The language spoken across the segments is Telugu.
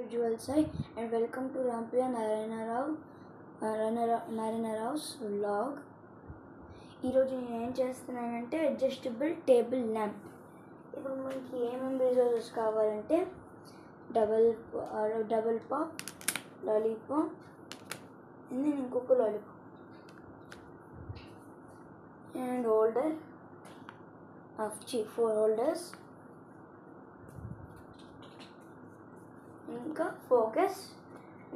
Ujjwal Sai and welcome to Rampriya Narayana Rao's vlog. ఈరోజు నేను ఏం చేస్తున్నానంటే అడ్జస్టబుల్ టేబుల్ ల్యాంప్. ఇప్పుడు మనకి ఏమేమి రిసోర్సెస్ కావాలంటే డబుల్ పాప్, లాలీపాప్ అండ్ ఇంకొక lollipop and holder of 4 holders, ఇంకా ఫోకస్.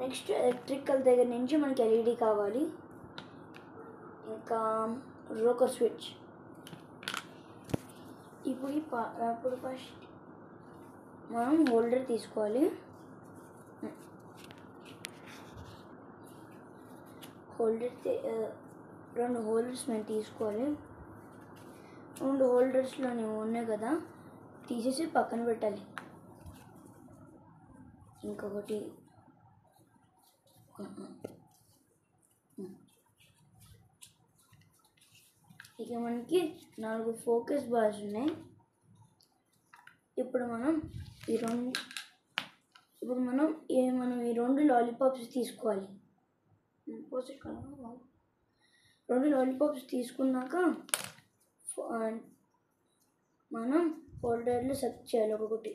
నెక్స్ట్ ఎలక్ట్రికల్ దగ్గర నుంచి మనకి ఎల్ఈడి కావాలి, ఇంకా రోకర్ స్విచ్. ఇప్పుడు ఫస్ట్ మనం హోల్డర్ తీసుకోవాలి. రెండు హోల్డర్స్ మేము తీసుకోవాలి. 2 హోల్డర్స్లో ఉన్నాయి కదా, తీసేసి పక్కన పెట్టాలి. ఇంకొకటి ఇక మనకి 4 ఫోకస్ బార్స్ ఉన్నాయి. ఇప్పుడు మనం ఈ 2 లాలీపాప్స్ తీసుకోవాలి. 2 లాలీపాప్స్ తీసుకున్నాక మనం హోల్డర్లు సెట్ చేయాలి ఒక్కొక్కటి.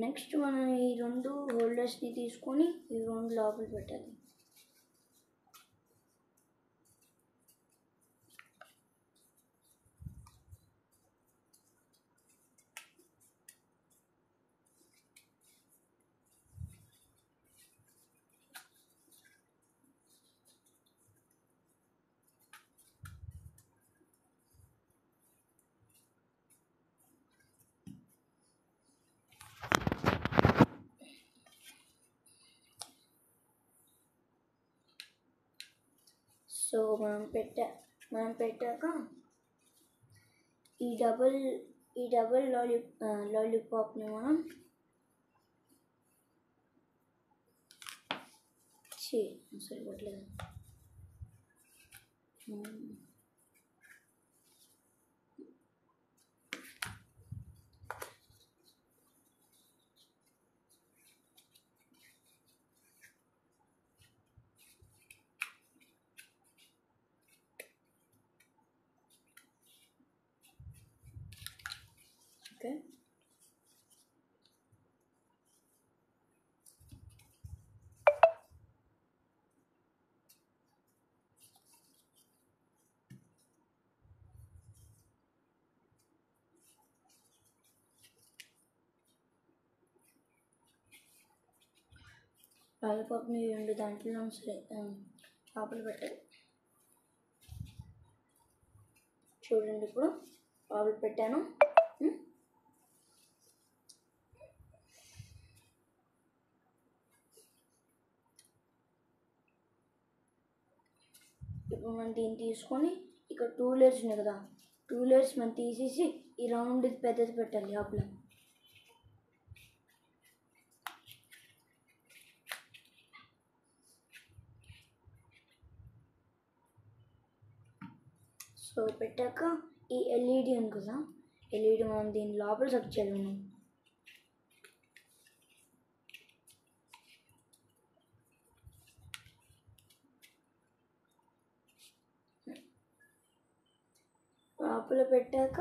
నెక్స్ట్ మనం ఈ 2 హోల్డర్స్ని తీసుకొని ఈ 2 లోపల పెట్టాలి. సో మనం పెట్టాక ఈ డబుల్ లాలీపాప్ని మనం సరిపోవట్లేదు. ఓకే, లాలీపాప్ని 2 దాంట్లో లోపల పెట్టాలి. చూడండి, ఇప్పుడు లోపల పెట్టాను. ఇప్పుడు మనం దీన్ని తీసుకొని ఇక్కడ 2 లేయర్స్ ఉన్నాయి కదా, 2 లేయర్స్ మనం తీసేసి ఈ రౌండ్ పెద్దది పెట్టాలి లోపల. సో పెట్టాక ఈ ఎల్ఈడి ఉంది కదా, ఎల్ఈడి మనం దీని లోపల సెట్ చేయాలి. మనం లోపల పెట్టాక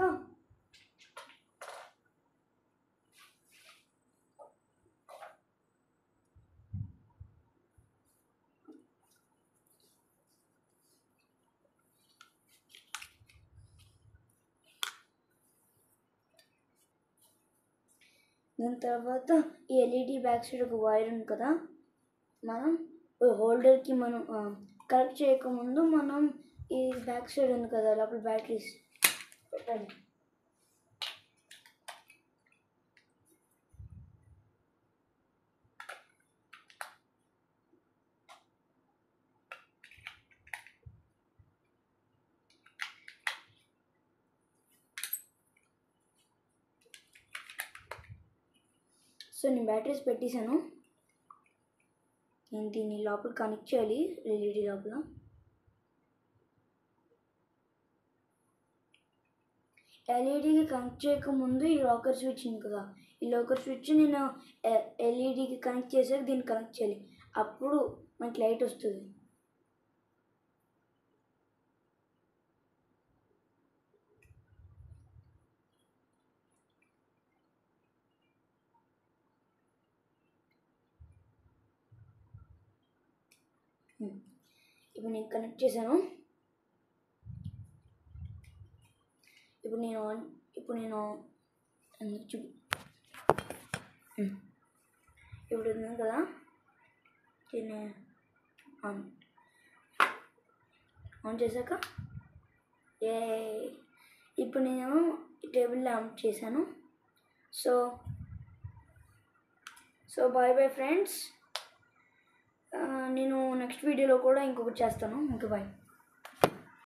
దాని తర్వాత ఈ ఎల్ఈడి బ్యాక్ సైడ్ ఒక వైర్ ఉంది కదా, మనం హోల్డర్కి మనం కనెక్ట్ చేయకముందు మనం ఈ బ్యాక్ సైడ్ ఉంది కదా లోపల బ్యాటరీస్ పెట్టాలి. సో నేను బ్యాటరీస్ పెట్టేశాను. నేను దీన్ని లోపల కనెక్ట్ చేయాలి ఎల్ఈడి లోపల. ఎల్ఈడికి కనెక్ట్ చేయకముందు ఈ లాకర్ స్విచ్ ఉంది కదా, ఈ లాకర్ స్విచ్ నేను ఎల్ఈడికి కనెక్ట్ చేసాక దీన్ని కనెక్ట్ చేయాలి, అప్పుడు మనకి లైట్ వస్తుంది. ఇప్పుడు నేను కనెక్ట్ చేశాను. ఇప్పుడు నేను ఇప్పుడు ఉంది కదా, దీన్ని ఆన్ చేశాక ఇప్పుడు నేను టేబుల్ ల్యాంప్ చేశాను. So bye bye friends. నేను నెక్స్ట్ వీడియోలో కూడా ఇంకొకటి చేస్తాను. Okay bye.